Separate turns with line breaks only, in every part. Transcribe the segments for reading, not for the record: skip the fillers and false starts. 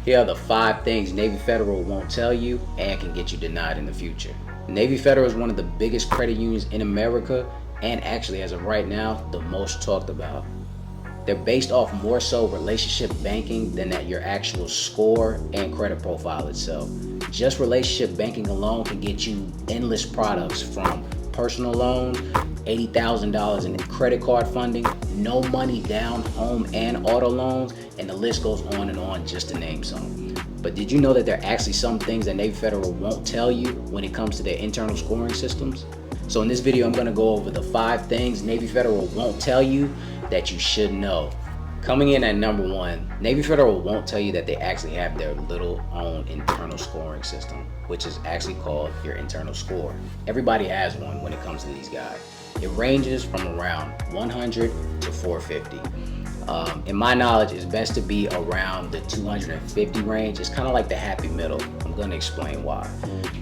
Here are the 5 things Navy Federal won't tell you and can get you denied in the future. Navy Federal is one of the biggest credit unions in America, and actually as of right now, the most talked about. They're based off more so relationship banking than at your actual score and credit profile itself. Just relationship banking alone can get you endless products, from personal loans, $80,000 in credit card funding, no money down home and auto loans, and the list goes on, just to name some. But did you know that there are actually some things that Navy Federal won't tell you when it comes to their internal scoring systems? So in this video, I'm going to go over the 5 things Navy Federal won't tell you that you should know. Coming in at number 1, Navy Federal won't tell you that they actually have their little own internal scoring system, which is actually called your internal score. Everybody has one when it comes to these guys. It ranges from around 100 to 450. In my knowledge, it's best to be around the 250 range. It's kind of like the happy middle. I'm going to explain why.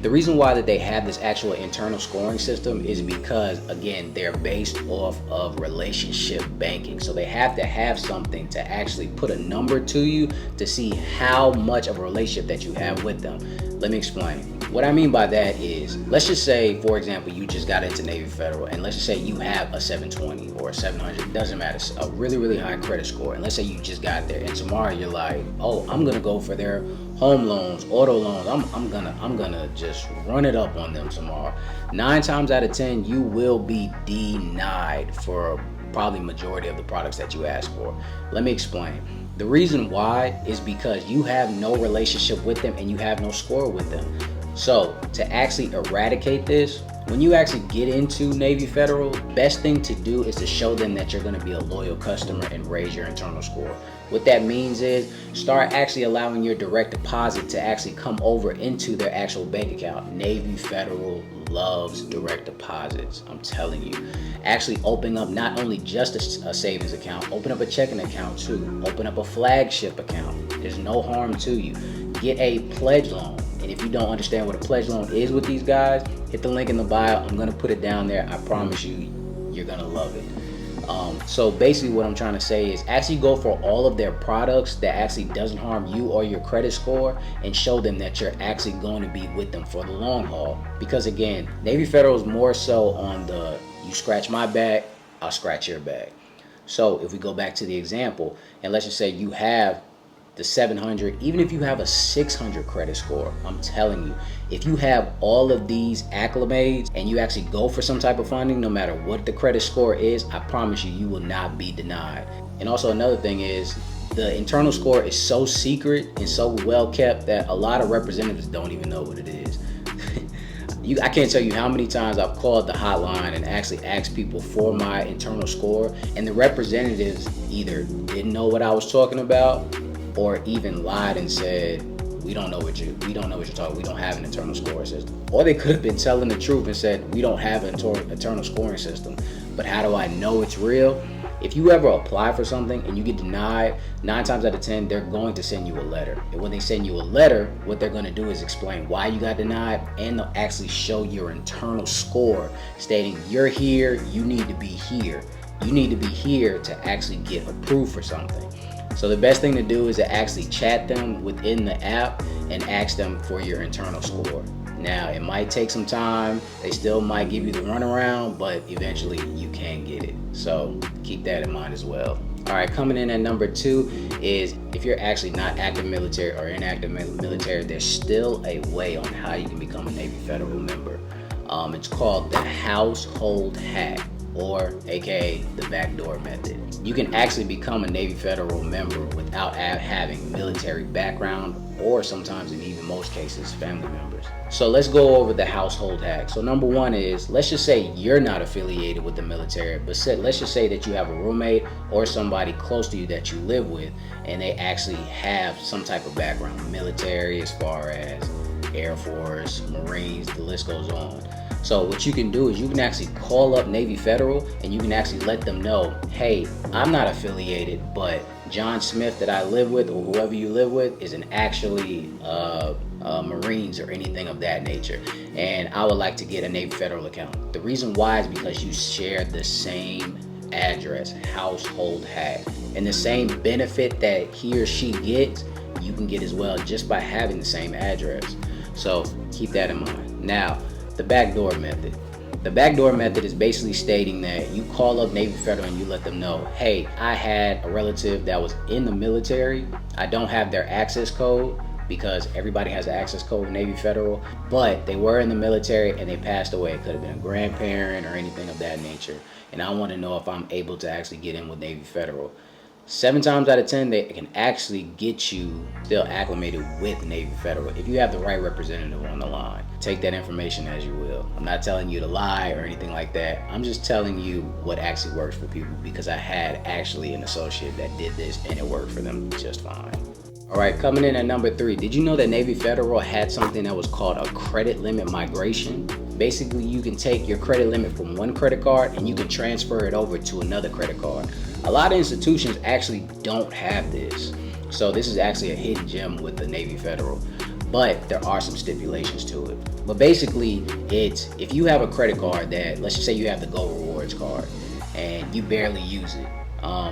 The reason why that they have this actual internal scoring system is because, again, they're based off of relationship banking. So they have to have something to actually put a number to you to see how much of a relationship that you have with them. Let me explain. What I mean by that is, let's just say, for example, you just got into Navy Federal, and let's just say you have a 720 or a 700, doesn't matter, a really, really high credit score. And let's say you just got there, and tomorrow you're like, oh, I'm gonna go for their home loans, auto loans. I'm gonna just run it up on them tomorrow. 9 times out of 10, you will be denied for probably majority of the products that you ask for. Let me explain. The reason why is because you have no relationship with them and you have no score with them. So to actually eradicate this, when you actually get into Navy Federal, best thing to do is to show them that you're going to be a loyal customer and raise your internal score. What that means is start actually allowing your direct deposit to actually come over into their actual bank account. Navy Federal loves direct deposits. I'm telling you. Actually open up not only just a savings account, open up a checking account too. Open up a flagship account. There's no harm to you. Get a pledge loan. And if you don't understand what a pledge loan is with these guys, hit the link in the bio. I'm going to put it down there. I promise you, you're going to love it. So basically what I'm trying to say is actually go for all of their products that actually doesn't harm you or your credit score, and show them that you're actually going to be with them for the long haul. Because again, Navy Federal is more so on the, you scratch my back, I'll scratch your back. So if we go back to the example, and let's just say you have the 700, even if you have a 600 credit score, I'm telling you, if you have all of these acclimates and you actually go for some type of funding, no matter what the credit score is, I promise you, you will not be denied. And also another thing is, the internal score is so secret and so well kept that a lot of representatives don't even know what it is. I can't tell you how many times I've called the hotline and actually asked people for my internal score, and the representatives either didn't know what I was talking about, or even lied and said, we don't know what you're talking, we don't have an internal scoring system. Or they could have been telling the truth and said, we don't have an internal scoring system. But how do I know it's real? If you ever apply for something and you get denied, 9 times out of 10, they're going to send you a letter. And when they send you a letter, what they're going to do is explain why you got denied, and they'll actually show your internal score stating you're here, you need to be here. You need to be here to actually get approved for something. So the best thing to do is to actually chat them within the app and ask them for your internal score. Now, it might take some time. They still might give you the runaround, but eventually you can get it. So keep that in mind as well. All right, coming in at number 2 is, if you're actually not active military or inactive military, there's still a way on how you can become a Navy Federal member. It's called the household hack, or aka the backdoor method. You can actually become a Navy Federal member without having military background, or sometimes in even most cases, family members. So let's go over the household hack. So number 1 is, let's just say you're not affiliated with the military, but let's just say that you have a roommate or somebody close to you that you live with, and they actually have some type of background, military, as far as Air Force, Marines, the list goes on. So what you can do is you can actually call up Navy Federal and you can actually let them know, hey, I'm not affiliated, but John Smith that I live with, or whoever you live with, isn't actually Marines or anything of that nature, and I would like to get a Navy Federal account. The reason why is because you share the same address, household hack, and the same benefit that he or she gets, you can get as well just by having the same address. So keep that in mind. Now, the backdoor method. The backdoor method is basically stating that you call up Navy Federal and you let them know, hey, I had a relative that was in the military. I don't have their access code because everybody has an access code with Navy Federal, but they were in the military and they passed away. It could have been a grandparent or anything of that nature. And I want to know if I'm able to actually get in with Navy Federal. 7 times out of 10, they can actually get you still acclimated with Navy Federal if you have the right representative on the line. Take that information as you will. I'm not telling you to lie or anything like that. I'm just telling you what actually works for people, because I had actually an associate that did this and it worked for them just fine. All right, coming in at number 3, did you know that Navy Federal had something that was called a credit limit migration? Basically, you can take your credit limit from one credit card and you can transfer it over to another credit card. A lot of institutions actually don't have this. So this is actually a hidden gem with the Navy Federal, but there are some stipulations to it. But basically, it's if you have a credit card that, let's just say you have the Go Rewards card and you barely use it,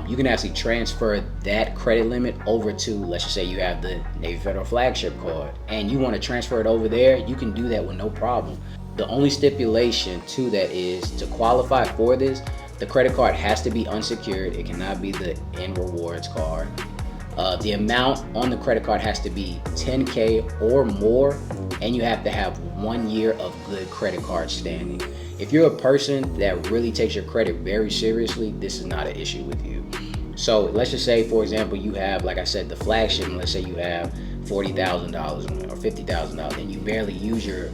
you can actually transfer that credit limit over to, let's just say you have the Navy Federal flagship card and you want to transfer it over there, you can do that with no problem. The only stipulation to that is to qualify for this, the credit card has to be unsecured. It cannot be the N Rewards card. The amount on the credit card has to be $10K or more, and you have to have 1 year of good credit card standing. If you're a person that really takes your credit very seriously, this is not an issue with you. So let's just say, for example, you have, like I said, the flagship, and let's say you have $40,000 on it or $50,000, and you barely use your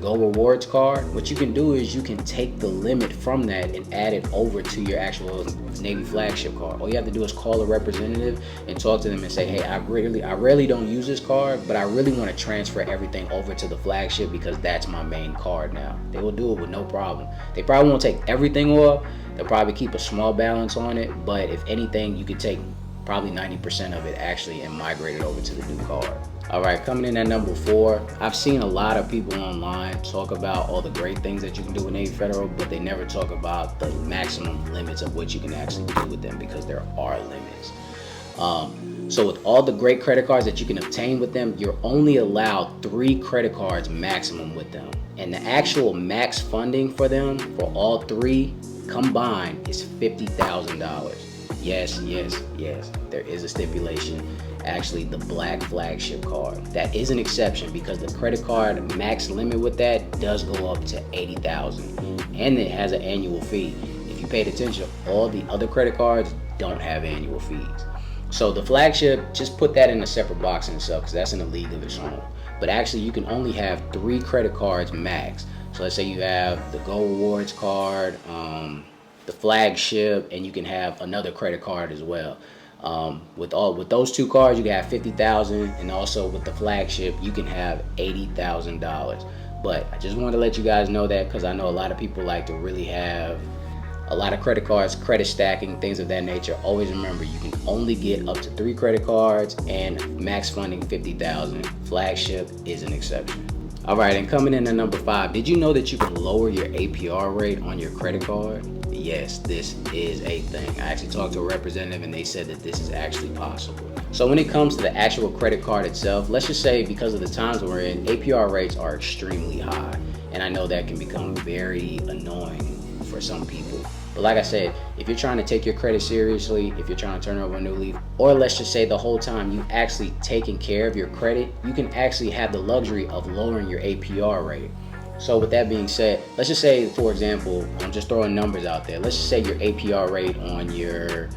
Go Rewards card. What you can do is you can take the limit from that and add it over to your actual Navy flagship card. All you have to do is call a representative and talk to them and say, hey, I rarely don't use this card, but I really want to transfer everything over to the flagship because that's my main card now. They will do it with no problem. They probably won't take everything off. They'll probably keep a small balance on it, but if anything, you could take probably 90% of it actually and migrate it over to the new card. All right, coming in at number 4, I've seen a lot of people online talk about all the great things that you can do with Navy Federal, but they never talk about the maximum limits of what you can actually do with them, because there are limits. So with all the great credit cards that you can obtain with them, you're only allowed 3 credit cards maximum with them. And the actual max funding for them, for all 3 combined, is $50,000. Yes, there is a stipulation. Actually, the black flagship card, that is an exception, because the credit card max limit with that does go up to $80,000, and it has an annual fee. If you paid attention, all the other credit cards don't have annual fees. So the flagship, just put that in a separate box in itself, because that's in a league of its own. But actually, you can only have 3 credit cards max. So let's say you have the Go Rewards card, the flagship, and you can have another credit card as well. With those 2 cards, you can have $50,000, and also with the flagship, you can have $80,000. But I just wanted to let you guys know that, because I know a lot of people like to really have a lot of credit cards, credit stacking, things of that nature. Always remember, you can only get up to 3 credit cards and max funding $50,000. Flagship is an exception. All right, and coming in at number 5, did you know that you can lower your APR rate on your credit card? Yes, this is a thing. I actually talked to a representative and they said that this is actually possible. So when it comes to the actual credit card itself, let's just say because of the times we're in, APR rates are extremely high. And I know that can become very annoying for some people. But like I said, if you're trying to take your credit seriously, if you're trying to turn over a new leaf, or let's just say the whole time you actually taking care of your credit, you can actually have the luxury of lowering your APR rate. So with that being said, let's just say, for example, I'm just throwing numbers out there. Let's just say your APR rate on your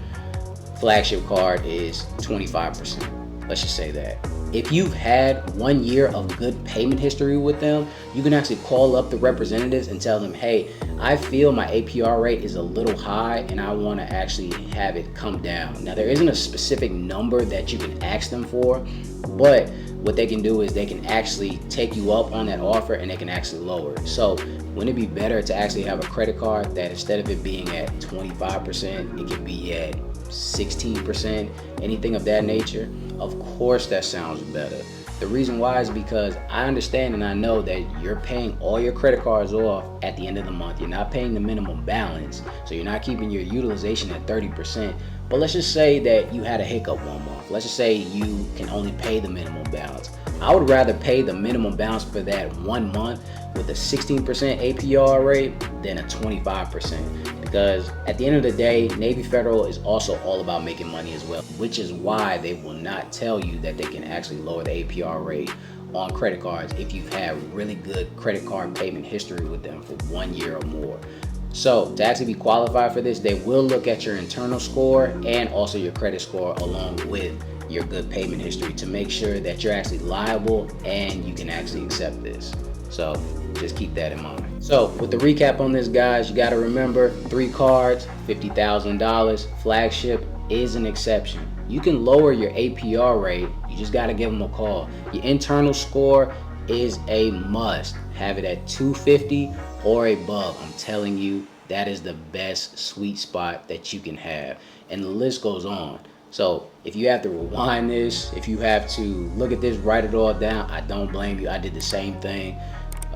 flagship card is 25%. Let's just say that. If you've had 1 year of good payment history with them, you can actually call up the representatives and tell them, hey, I feel my APR rate is a little high and I want to actually have it come down. Now, there isn't a specific number that you can ask them for, but what they can do is they can actually take you up on that offer and they can actually lower it. So wouldn't it be better to actually have a credit card that instead of it being at 25%, it can be at 16%, anything of that nature? Of course that sounds better. The reason why is because I understand and I know that you're paying all your credit cards off at the end of the month. You're not paying the minimum balance, so you're not keeping your utilization at 30%. But let's just say that you had a hiccup one month. Let's just say you can only pay the minimum balance. I would rather pay the minimum balance for that 1 month with a 16% APR rate than a 25%. Because at the end of the day, Navy Federal is also all about making money as well, which is why they will not tell you that they can actually lower the APR rate on credit cards if you've had really good credit card payment history with them for 1 year or more. So to actually be qualified for this, they will look at your internal score and also your credit score along with your good payment history to make sure that you're actually liable and you can actually accept this. So just keep that in mind. So with the recap on this, guys, you got to remember 3 cards, $50,000. Flagship is an exception. You can lower your APR rate. You just got to give them a call. Your internal score is a must. Have it at 250 or above. I'm telling you, that is the best sweet spot that you can have. And the list goes on. So if you have to rewind this, if you have to look at this, write it all down, I don't blame you. I did the same thing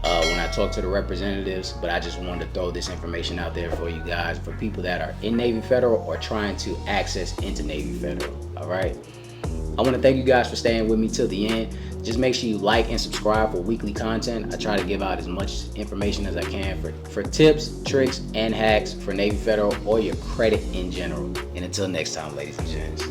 when I talked to the representatives, but I just wanted to throw this information out there for you guys, for people that are in Navy Federal or trying to access into Navy Federal. All right. I want to thank you guys for staying with me till the end. Just make sure you like and subscribe for weekly content. I try to give out as much information as I can for tips, tricks, and hacks for Navy Federal or your credit in general. And until next time, ladies and gents.